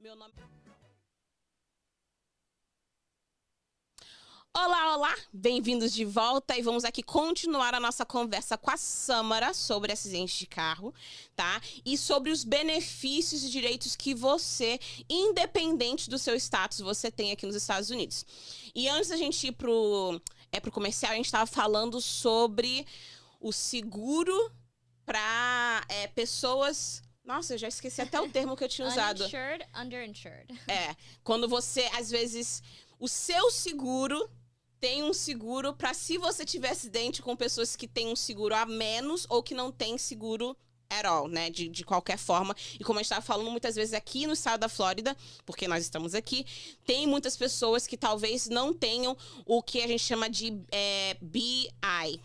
Meu nome... Olá, olá! Bem-vindos de volta e vamos aqui continuar a nossa conversa com a Samara sobre acidentes de carro, tá? E sobre os benefícios e direitos que você, independente do seu status, você tem aqui nos Estados Unidos. E antes da gente ir pro comercial, a gente estava falando sobre o seguro para pessoas... Nossa, eu já esqueci até o termo que eu tinha usado. Uninsured, underinsured. Quando você, às vezes, o seu seguro tem um seguro para se você tiver acidente com pessoas que têm um seguro a menos ou que não tem seguro at all, né? De qualquer forma. E como a gente estava falando muitas vezes aqui no estado da Flórida, porque nós estamos aqui, tem muitas pessoas que talvez não tenham o que a gente chama de BI,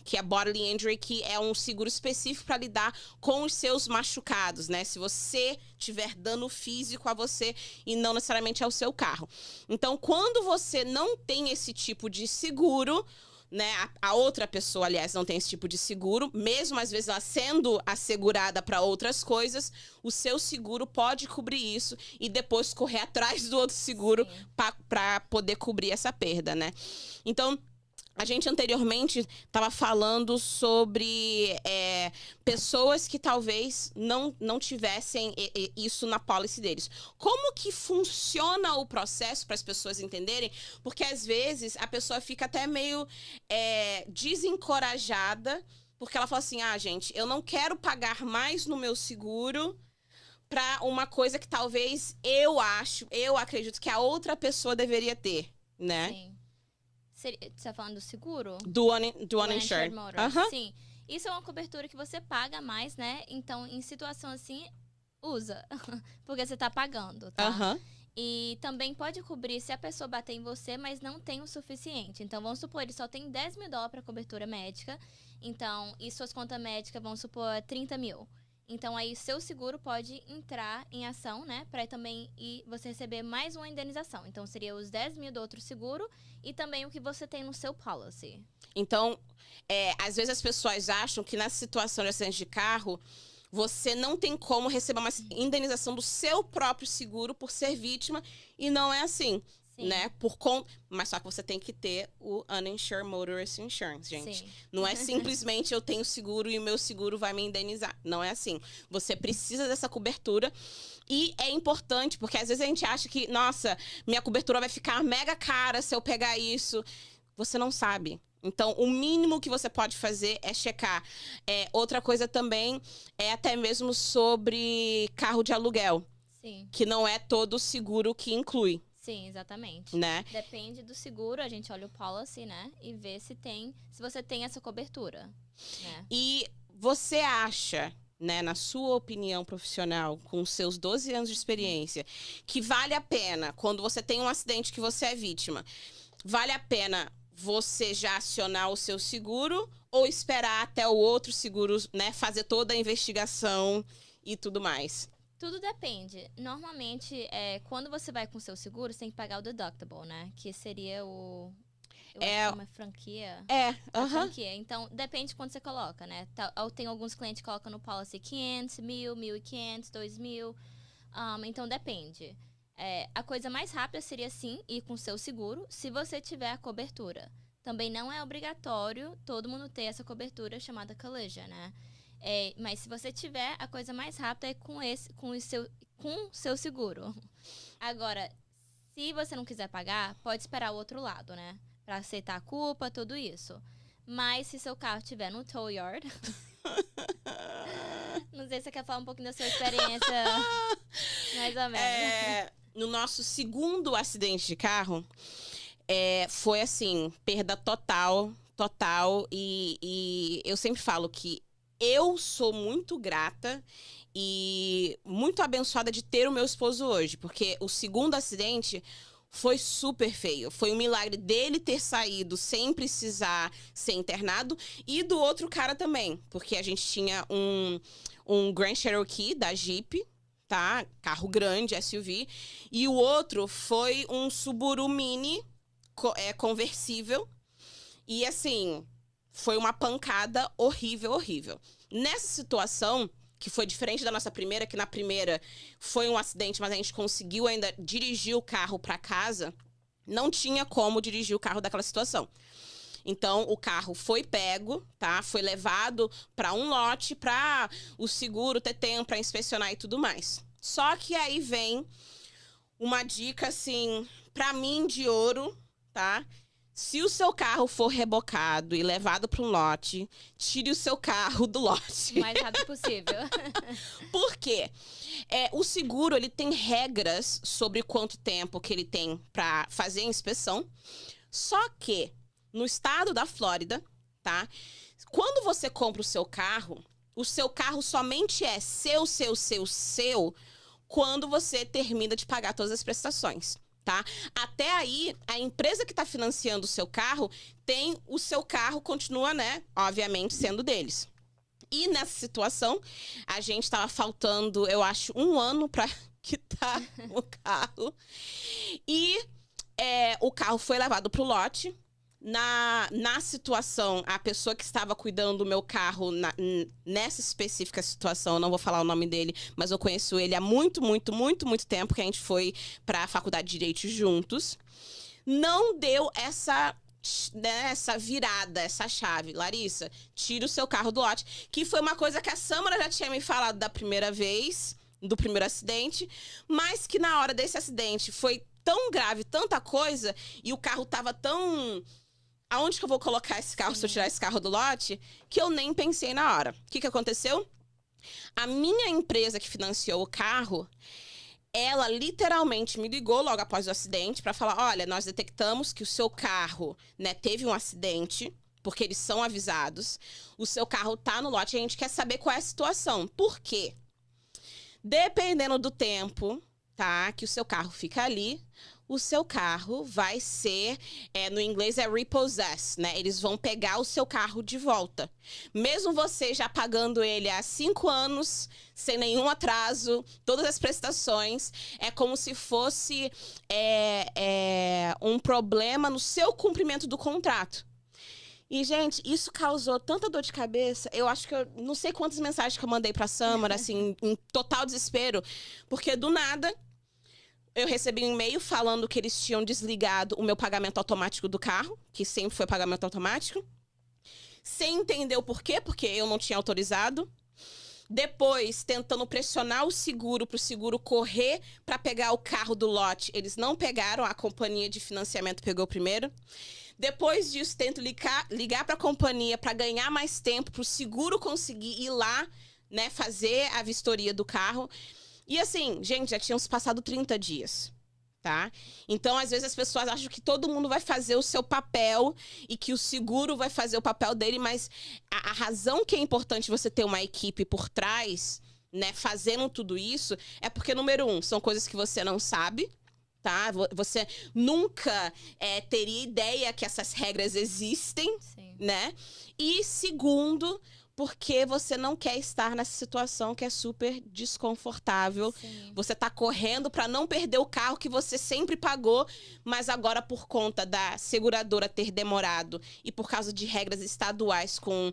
que é Bodily Injury, que é um seguro específico para lidar com os seus machucados, né? Se você tiver dano físico a você e não necessariamente ao seu carro. Então, quando você não tem esse tipo de seguro, né, a outra pessoa, aliás, não tem esse tipo de seguro, mesmo às vezes ela sendo assegurada para outras coisas, o seu seguro pode cobrir isso e depois correr atrás do outro seguro para poder cobrir essa perda, né? Então, a gente anteriormente estava falando sobre pessoas que talvez não tivessem isso na policy deles. Como que funciona o processo para as pessoas entenderem? Porque às vezes a pessoa fica até meio desencorajada, porque ela fala assim, gente, eu não quero pagar mais no meu seguro para uma coisa que talvez eu acredito que a outra pessoa deveria ter, né? Sim. Você tá falando do seguro? Do uninsured. Motor. Sim. Isso é uma cobertura que você paga mais, né? Então, em situação assim, usa. Porque você tá pagando, tá? E também pode cobrir se a pessoa bater em você, mas não tem o suficiente. Então, vamos supor, ele só tem $10 mil para cobertura médica. Então, e suas contas médicas, vamos supor, 30 mil. Então, aí, seu seguro pode entrar em ação, né? Para também você receber mais uma indenização. Então, seria os 10 mil do outro seguro e também o que você tem no seu policy. Então, às vezes as pessoas acham que na situação de acidente de carro, você não tem como receber uma indenização do seu próprio seguro por ser vítima. E não é assim. Sim. Né? Mas só que você tem que ter o Uninsured Motorist Insurance, gente. Sim. Não é simplesmente eu tenho seguro e o meu seguro vai me indenizar. Não é assim. Você precisa dessa cobertura. E é importante, porque às vezes a gente acha que, nossa, minha cobertura vai ficar mega cara se eu pegar isso. Você não sabe. Então, o mínimo que você pode fazer é checar. Outra coisa também é até mesmo sobre carro de aluguel. Sim. Que não é todo seguro que inclui. Sim, exatamente. Né? Depende do seguro, a gente olha o policy, né? E vê se você tem essa cobertura. Né? E você acha, né, na sua opinião profissional, com seus 12 anos de experiência, que vale a pena, quando você tem um acidente que você é vítima, vale a pena você já acionar o seu seguro ou esperar até o outro seguro, né, fazer toda a investigação e tudo mais? Tudo depende. Normalmente, quando você vai com o seu seguro, você tem que pagar o deductible, né? Que seria eu acho que é uma franquia. Franquia. Então, depende de quando você coloca, né? Tem alguns clientes que colocam no policy 500, 1.000, 1.500, 2.000. Então, depende. A coisa mais rápida seria, sim, ir com o seu seguro, se você tiver a cobertura. Também não é obrigatório todo mundo ter essa cobertura chamada collision, né? Mas se você tiver, a coisa mais rápida é com o seu seguro. Agora, se você não quiser pagar, pode esperar o outro lado, né? Pra aceitar a culpa, tudo isso. Mas se seu carro estiver no tow yard... Não sei se você quer falar um pouquinho da sua experiência, mais ou menos. No nosso segundo acidente de carro, foi assim, perda total. E eu sempre falo que eu sou muito grata e muito abençoada de ter o meu esposo hoje. Porque o segundo acidente foi super feio. Foi um milagre dele ter saído sem precisar ser internado. E do outro cara também. Porque a gente tinha um Grand Cherokee da Jeep, tá? Carro grande, SUV. E o outro foi um Subaru Mini conversível. E assim... Foi uma pancada horrível. Nessa situação, que foi diferente da nossa primeira, que na primeira foi um acidente, mas a gente conseguiu ainda dirigir o carro para casa, não tinha como dirigir o carro daquela situação. Então, o carro foi pego, tá? Foi levado para um lote para o seguro ter tempo para inspecionar e tudo mais. Só que aí vem uma dica, assim, para mim de ouro, tá? Se o seu carro for rebocado e levado para um lote, tire o seu carro do lote. O mais rápido possível. Por quê? O seguro, ele tem regras sobre quanto tempo que ele tem para fazer a inspeção. Só que, no estado da Flórida, tá? Quando você compra o seu carro somente é seu, quando você termina de pagar todas as prestações. Tá? Até aí, a empresa que está financiando o seu carro tem o seu carro, continua, né? Obviamente, sendo deles. E nessa situação, a gente estava faltando, eu acho, 1 ano para quitar o carro. E o carro foi levado para o lote. Na situação, a pessoa que estava cuidando do meu carro, nessa específica situação, eu não vou falar o nome dele, mas eu conheço ele há muito tempo, que a gente foi para a faculdade de Direito juntos. Não deu essa virada, essa chave. Larissa, tira o seu carro do lote. Que foi uma coisa que a Samara já tinha me falado da primeira vez, do primeiro acidente, mas que na hora desse acidente foi tão grave, tanta coisa, e o carro tava tão... Aonde que eu vou colocar esse carro se eu tirar esse carro do lote? Que eu nem pensei na hora. O que aconteceu? A minha empresa que financiou o carro, ela literalmente me ligou logo após o acidente para falar, olha, nós detectamos que o seu carro, né, teve um acidente, porque eles são avisados. O seu carro tá no lote e a gente quer saber qual é a situação. Por quê? Dependendo do tempo, tá, que o seu carro fica ali, o seu carro vai ser, no inglês é repossess, né? Eles vão pegar o seu carro de volta. Mesmo você já pagando ele há 5 anos, sem nenhum atraso, todas as prestações, é como se fosse um problema no seu cumprimento do contrato. E, gente, isso causou tanta dor de cabeça. Eu acho que eu não sei quantas mensagens que eu mandei pra Samara, assim, em total desespero. Porque, do nada, eu recebi um e-mail falando que eles tinham desligado o meu pagamento automático do carro, que sempre foi pagamento automático. Sem entender o porquê, porque eu não tinha autorizado. Depois, tentando pressionar o seguro para o seguro correr para pegar o carro do lote. Eles não pegaram, a companhia de financiamento pegou primeiro. Depois disso, tento ligar para a companhia para ganhar mais tempo, para o seguro conseguir ir lá, né, fazer a vistoria do carro. E assim, gente, já tinham se passado 30 dias, tá? Então, às vezes, as pessoas acham que todo mundo vai fazer o seu papel e que o seguro vai fazer o papel dele, mas a razão que é importante você ter uma equipe por trás, né, fazendo tudo isso, é porque, número 1, são coisas que você não sabe, tá? Você nunca teria ideia que essas regras existem, sim, né? E, segundo, porque você não quer estar nessa situação que é super desconfortável. Sim. Você tá correndo para não perder o carro que você sempre pagou, mas agora por conta da seguradora ter demorado e por causa de regras estaduais com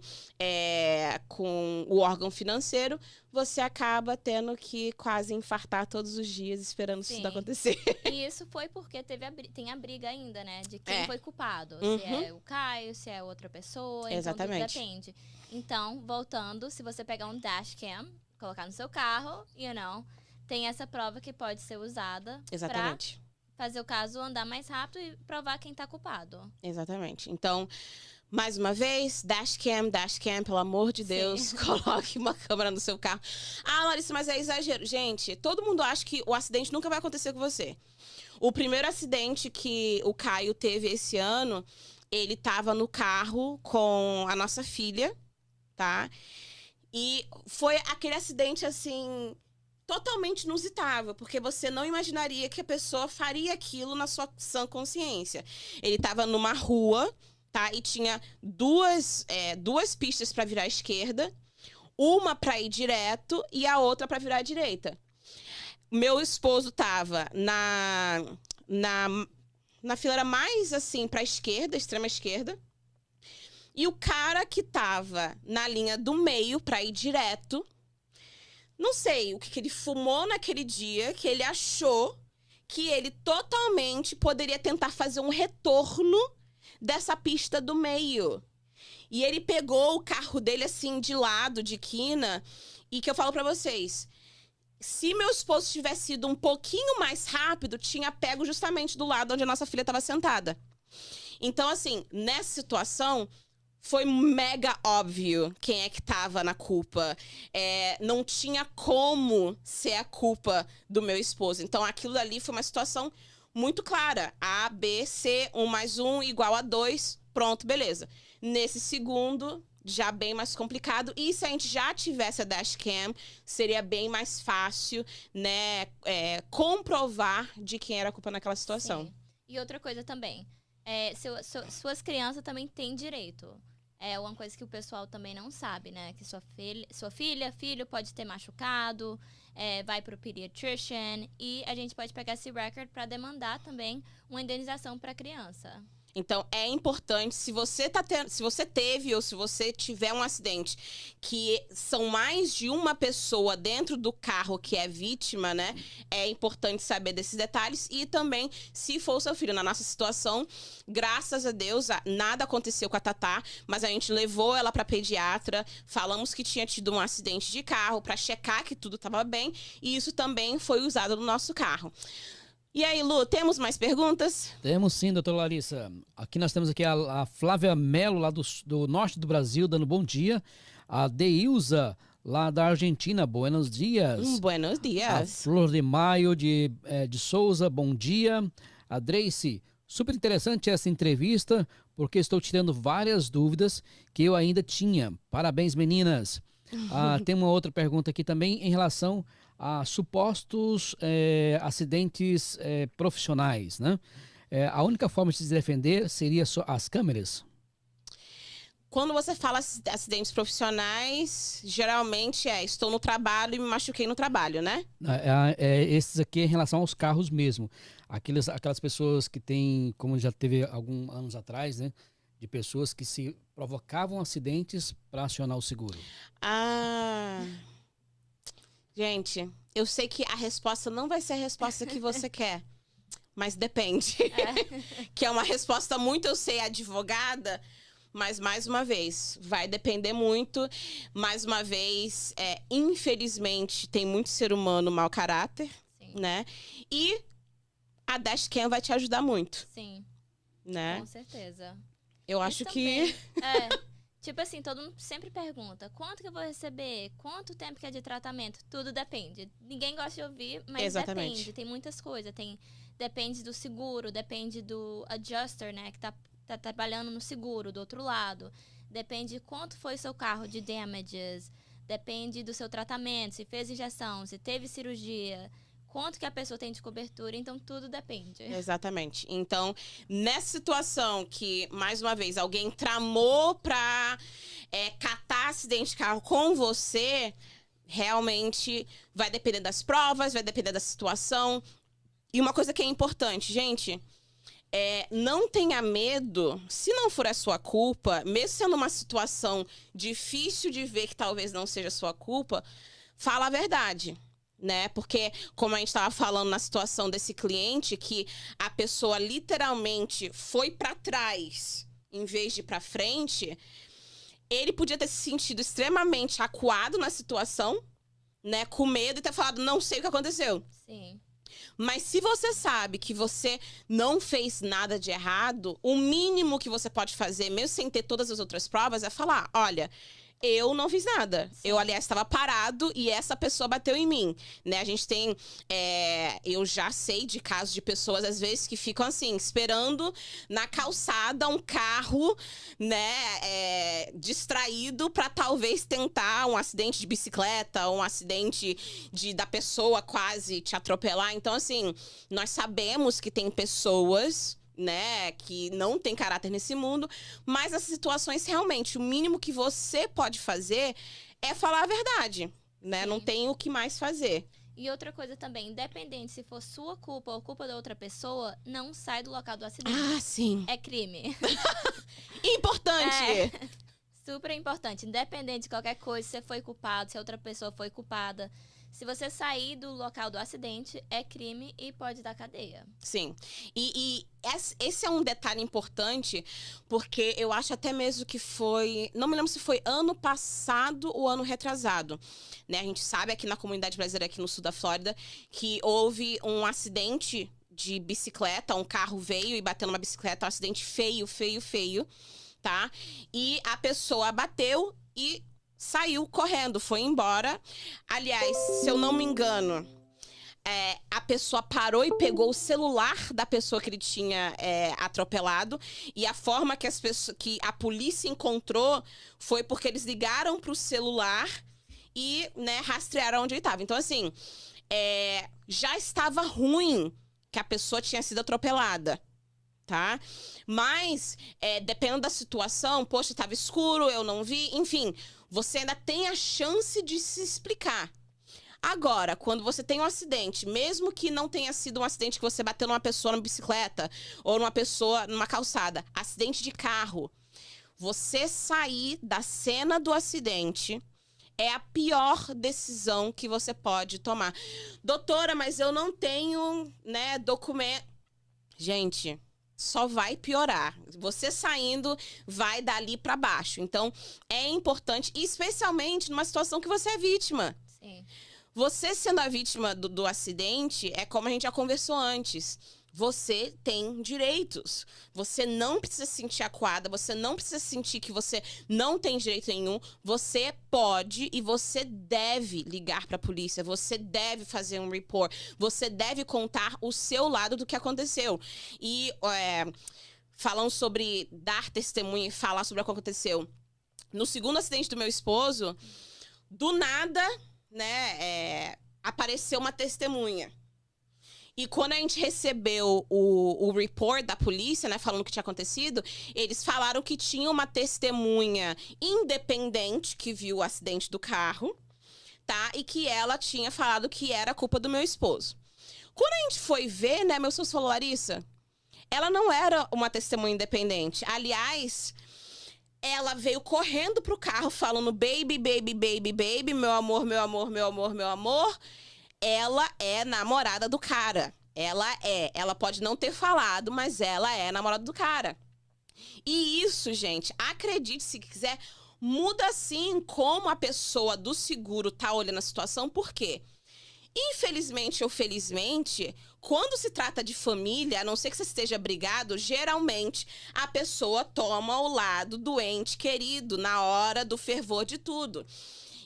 o órgão financeiro, você acaba tendo que quase infartar todos os dias esperando isso tudo acontecer. E isso foi porque tem a briga ainda, né? De quem foi culpado. Se é o Caio, se é outra pessoa. Exatamente. Então tudo depende. Então, voltando, se você pegar um dashcam, colocar no seu carro, tem essa prova que pode ser usada para fazer o caso andar mais rápido e provar quem tá culpado. Exatamente. Então, mais uma vez, dashcam, pelo amor de Deus, coloque uma câmera no seu carro. Ah, Larissa, mas é exagero. Gente, todo mundo acha que o acidente nunca vai acontecer com você. O primeiro acidente que o Caio teve esse ano, ele tava no carro com a nossa filha, tá? E foi aquele acidente, assim, totalmente inusitável, porque você não imaginaria que a pessoa faria aquilo na sua sã consciência. Ele tava numa rua, tá? E tinha duas pistas para virar à esquerda, uma para ir direto e a outra para virar à direita. Meu esposo tava na fileira mais, assim, para a esquerda, extrema esquerda. E o cara que tava na linha do meio para ir direto não sei o que ele fumou naquele dia, que ele achou que ele totalmente poderia tentar fazer um retorno dessa pista do meio. E ele pegou o carro dele, assim, de lado, de quina, e que eu falo pra vocês, se meu esposo tivesse ido um pouquinho mais rápido, tinha pego justamente do lado onde a nossa filha estava sentada. Então, assim, nessa situação, foi mega óbvio quem é que tava na culpa. Não tinha como ser a culpa do meu esposo. Então, aquilo dali foi uma situação muito clara. A, B, C, 1 mais 1 igual a 2. Pronto, beleza. Nesse segundo, já bem mais complicado. E se a gente já tivesse a dashcam, seria bem mais fácil, né, comprovar de quem era a culpa naquela situação. Sim. E outra coisa também, suas crianças também têm direito. É uma coisa que o pessoal também não sabe, né? Que sua filho pode ter machucado, vai pro pediatrician, e a gente pode pegar esse record para demandar também uma indenização para a criança. Então, é importante, se você teve ou se você tiver um acidente, que são mais de uma pessoa dentro do carro que é vítima, né? É importante saber desses detalhes. E também, se for o seu filho, na nossa situação, graças a Deus, nada aconteceu com a Tatá, mas a gente levou ela pra pediatra, falamos que tinha tido um acidente de carro para checar que tudo estava bem, e isso também foi usado no nosso carro. E aí, Lu, temos mais perguntas? Temos sim, doutora Larissa. Aqui nós temos aqui a Flávia Melo, lá do norte do Brasil, dando bom dia. A Deilza, lá da Argentina, buenos dias. Buenos dias. A Flor de Maio de Souza, bom dia. A Drace, super interessante essa entrevista, porque estou tirando várias dúvidas que eu ainda tinha. Parabéns, meninas. Tem uma outra pergunta aqui também em relação a supostos acidentes profissionais, né? A única forma de se defender seria só as câmeras? Quando você fala acidentes profissionais, geralmente estou no trabalho e me machuquei no trabalho, né? Esses aqui é em relação aos carros mesmo. Aquelas pessoas que têm, como já teve alguns anos atrás, né? De pessoas que se provocavam acidentes para acionar o seguro. Gente, eu sei que a resposta não vai ser a resposta que você quer, mas depende. Que é uma resposta muito, eu sei, advogada, mas mais uma vez, vai depender muito. Mais uma vez, infelizmente, tem muito ser humano mau caráter, sim, né? E a dashcam vai te ajudar muito. Sim, né? Com certeza. Eu acho que... Tipo assim, todo mundo sempre pergunta, quanto que eu vou receber? Quanto tempo que é de tratamento? Tudo depende. Ninguém gosta de ouvir, mas exatamente, depende. Tem muitas coisas. Depende do seguro, depende do adjuster, né? Que tá trabalhando no seguro, do outro lado. Depende de quanto foi seu carro de damages. Depende do seu tratamento, se fez injeção, se teve cirurgia. Quanto que a pessoa tem de cobertura, então tudo depende. Exatamente. Então, nessa situação que, mais uma vez, alguém tramou pra catar acidente de carro com você, realmente vai depender das provas, vai depender da situação. E uma coisa que é importante, gente, não tenha medo, se não for a sua culpa, mesmo sendo uma situação difícil de ver que talvez não seja a sua culpa, fala a verdade. Né? Porque, como a gente estava falando na situação desse cliente, que a pessoa literalmente foi para trás em vez de ir para frente, ele podia ter se sentido extremamente acuado na situação, né? Com medo e ter falado, não sei o que aconteceu. Sim. Mas se você sabe que você não fez nada de errado, o mínimo que você pode fazer, mesmo sem ter todas as outras provas, é falar, olha... Eu não fiz nada. Sim. Eu, aliás, estava parado e essa pessoa bateu em mim, né? A gente tem... eu já sei de casos de pessoas, às vezes, que ficam, assim, esperando na calçada um carro, né? Distraído para talvez tentar um acidente de bicicleta, um acidente da pessoa quase te atropelar. Então, assim, nós sabemos que tem pessoas... né, que não tem caráter nesse mundo, mas essas situações, realmente, o mínimo que você pode fazer é falar a verdade, né? Sim. Não tem o que mais fazer. E outra coisa também, independente se for sua culpa ou culpa da outra pessoa, não sai do local do acidente. Ah, sim. É crime. Importante! super importante. Independente de qualquer coisa, se você foi culpado, se outra pessoa foi culpada. Se você sair do local do acidente, é crime e pode dar cadeia. Sim. E esse é um detalhe importante, porque eu acho até mesmo que foi... Não me lembro se foi ano passado ou ano retrasado. Né? A gente sabe aqui na comunidade brasileira, aqui no sul da Flórida, que houve um acidente de bicicleta. Um carro veio e bateu numa bicicleta. Um acidente feio, feio, feio. Tá? E a pessoa bateu e... saiu correndo, foi embora. Aliás, se eu não me engano, a pessoa parou e pegou o celular da pessoa que ele tinha atropelado. E a forma que a polícia encontrou foi porque eles ligaram pro celular e, né, rastrearam onde ele estava. Então, assim, já estava ruim que a pessoa tinha sido atropelada. Tá? Mas, dependendo da situação, poxa, estava escuro, eu não vi, enfim, você ainda tem a chance de se explicar. Agora, quando você tem um acidente, mesmo que não tenha sido um acidente que você bateu numa pessoa numa bicicleta ou numa pessoa numa calçada, acidente de carro, você sair da cena do acidente é a pior decisão que você pode tomar. Doutora, mas eu não tenho, né, documento. Gente, só vai piorar. Você saindo, vai dali pra baixo. Então, é importante, especialmente numa situação que você é vítima. Sim. Você sendo a vítima do acidente, é como a gente já conversou antes. Você tem direitos. Você não precisa se sentir acuada, você não precisa sentir que você não tem direito nenhum. Você pode e você deve ligar para a polícia, você deve fazer um report, você deve contar o seu lado do que aconteceu. E falando sobre dar testemunha e falar sobre o que aconteceu. No segundo acidente do meu esposo, do nada, né, apareceu uma testemunha. E quando a gente recebeu o report da polícia, né, falando o que tinha acontecido, eles falaram que tinha uma testemunha independente que viu o acidente do carro, tá? E que ela tinha falado que era culpa do meu esposo. Quando a gente foi ver, né, meu esposo falou, Larissa, ela não era uma testemunha independente. Aliás, ela veio correndo pro carro falando baby, baby, baby, baby, meu amor, meu amor, meu amor, meu amor. Ela é namorada do cara. Ela pode não ter falado, mas ela é namorada do cara. E isso, gente, acredite se quiser, muda sim como a pessoa do seguro tá olhando a situação. Por quê? Infelizmente ou felizmente, quando se trata de família, a não ser que você esteja brigado, geralmente a pessoa toma o lado do ente querido na hora do fervor de tudo.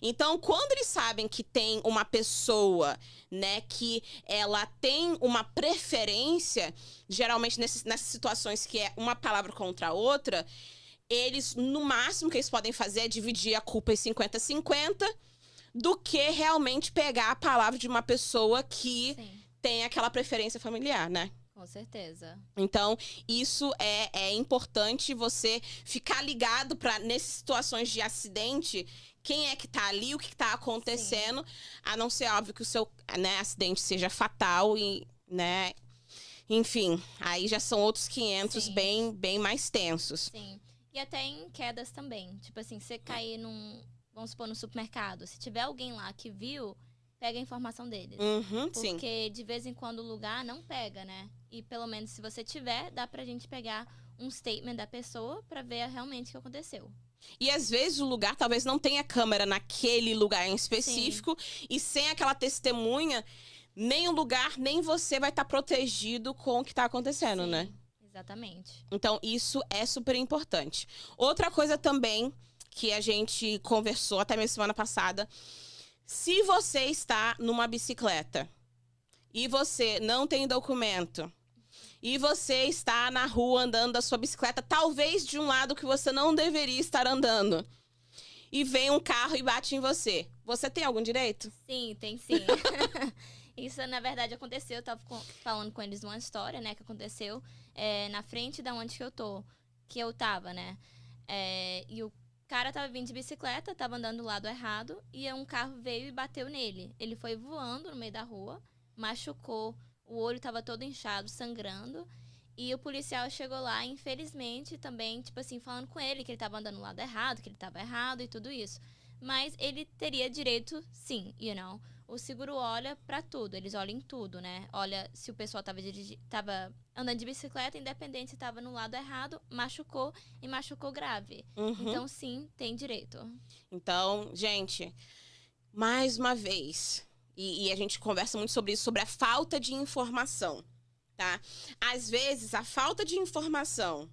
Então, quando eles sabem que tem uma pessoa, né, que ela tem uma preferência, geralmente nessas situações que é uma palavra contra a outra, eles, no máximo que eles podem fazer é dividir a culpa em 50-50, do que realmente pegar a palavra de uma pessoa que tem aquela preferência familiar, né? Com certeza. Então, isso é importante você ficar ligado para, nessas situações de acidente, quem é que tá ali, o que tá acontecendo, a não ser, óbvio, que o seu, né, acidente seja fatal e, né, enfim, aí já são outros 500 bem mais tensos. Sim, e até em quedas também, tipo assim, você cair vamos supor, no supermercado, se tiver alguém lá que viu, pega a informação deles. Porque de vez em quando o lugar não pega, né? E pelo menos se você tiver, dá pra gente pegar um statement da pessoa pra ver realmente o que aconteceu. E às vezes o lugar talvez não tenha câmera naquele lugar em específico. E sem aquela testemunha, nem o lugar, nem você vai estar protegido com o que está acontecendo, né? Exatamente. Então isso é super importante. Outra coisa também que a gente conversou até mesmo semana passada, se você está numa bicicleta e você não tem documento, e você está na rua andando da sua bicicleta, talvez de um lado que você não deveria estar andando, e vem um carro e bate em você, você tem algum direito? Sim, tem sim. Isso, na verdade, aconteceu. Eu tava falando com eles uma história, né, que aconteceu na frente da onde que eu tava, né? E o cara tava vindo de bicicleta, tava andando do lado errado, e um carro veio e bateu nele. Ele foi voando no meio da rua, machucou, o olho tava todo inchado, sangrando, E o policial chegou lá, infelizmente, também, tipo assim, falando com ele que ele tava andando no lado errado, que ele tava errado e tudo isso. Mas ele teria direito, sim, O seguro olha pra tudo, eles olham em tudo, né? Olha se o pessoal tava andando de bicicleta, independente se tava no lado errado, machucou e machucou grave. Então, sim, tem direito. Então, gente, mais uma vez, e a gente conversa muito sobre isso, sobre a falta de informação, tá? Às vezes, a falta de informação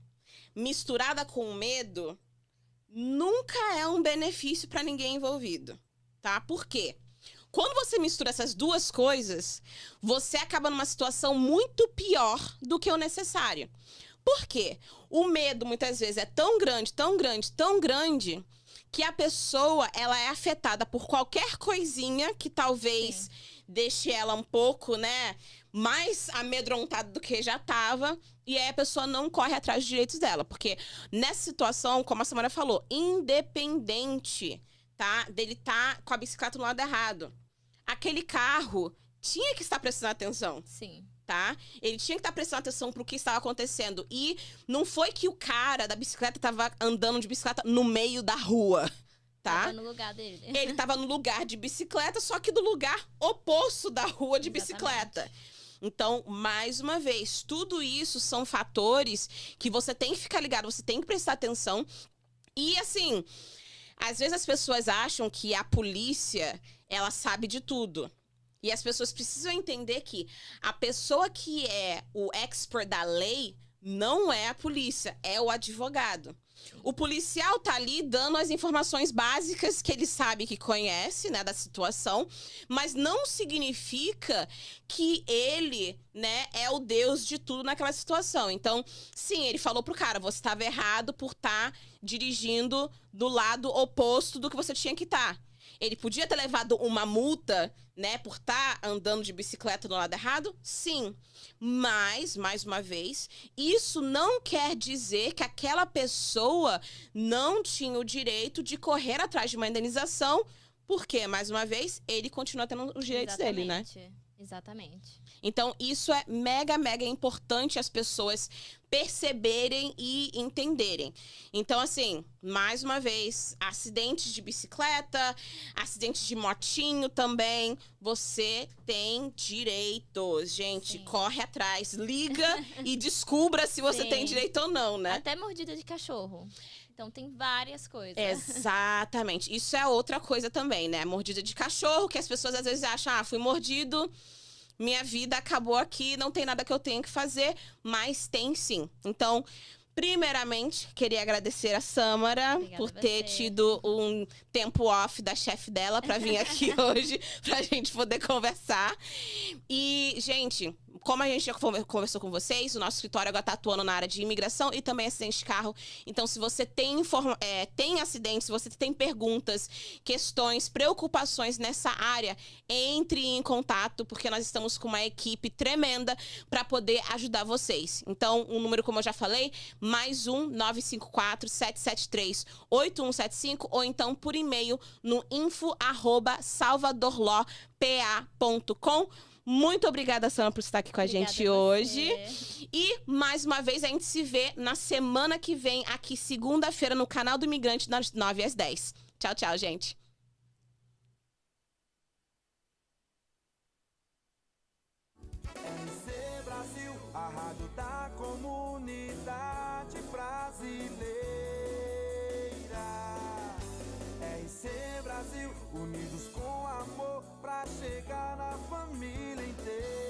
misturada com o medo nunca é um benefício para ninguém envolvido, tá? Por quê? Quando você mistura essas duas coisas, você acaba numa situação muito pior do que o necessário. Por quê? O medo, muitas vezes, é tão grande, tão grande, tão grande, que a pessoa, ela é afetada por qualquer coisinha que talvez deixe ela um pouco, né, mais amedrontada do que já estava. E aí a pessoa não corre atrás dos direitos dela. Porque nessa situação, como a Samara falou, independente, tá, dele tá com a bicicleta no lado errado, aquele carro tinha que estar prestando atenção. Sim. Tá? Ele tinha que estar prestando atenção pro que estava acontecendo. E não foi que o cara da bicicleta estava andando de bicicleta no meio da rua, tá? Tava no lugar dele. Ele estava no lugar de bicicleta, só que do lugar oposto da rua de Exatamente. bicicleta. Então, mais uma vez, tudo isso são fatores que você tem que ficar ligado, você tem que prestar atenção. E, assim, às vezes as pessoas acham que a polícia, ela sabe de tudo. E as pessoas precisam entender que a pessoa que é o expert da lei não é a polícia, é o advogado. O policial tá ali dando as informações básicas que ele sabe, que conhece, né, da situação, mas não significa que ele, né, é o Deus de tudo naquela situação. Então, sim, ele falou pro cara, você estava errado por estar dirigindo do lado oposto do que você tinha que estar. Ele podia ter levado uma multa, né, por estar andando de bicicleta no lado errado? Sim. Mas, mais uma vez, isso não quer dizer que aquela pessoa não tinha o direito de correr atrás de uma indenização, porque, mais uma vez, ele continua tendo os direitos dele, né? Exatamente. Então, isso é mega, mega importante as pessoas perceberem e entenderem. Então, assim, mais uma vez, acidentes de bicicleta, acidentes de motinho também, você tem direitos. Gente, Sim. corre atrás, liga e descubra se você tem direito ou não, né? Até mordida de cachorro. Então, tem várias coisas. Exatamente. Isso é outra coisa também, né? Mordida de cachorro, que as pessoas às vezes acham, fui mordido, minha vida acabou aqui, não tem nada que eu tenha que fazer, mas tem sim. Então, primeiramente, queria agradecer a Samara por ter tido um tempo off da chefe dela para vir aqui hoje, pra gente poder conversar. E, gente, como a gente já conversou com vocês, o nosso escritório agora tá atuando na área de imigração e também acidente de carro. Então, se você tem acidentes, se você tem perguntas, questões, preocupações nessa área, entre em contato, porque nós estamos com uma equipe tremenda para poder ajudar vocês. Então, um número, como eu já falei, mais 954-773-8175, ou então por e-mail no info@salvadorlaw.pa.com. Muito obrigada, Samara, por estar aqui com a gente hoje. E, mais uma vez, a gente se vê na semana que vem, aqui, segunda-feira, no canal do Imigrante, das 9 às 10. Tchau, tchau, gente. RC Brasil, a rádio da comunidade brasileira. RC Brasil, unidos com amor pra chegar na família inteira.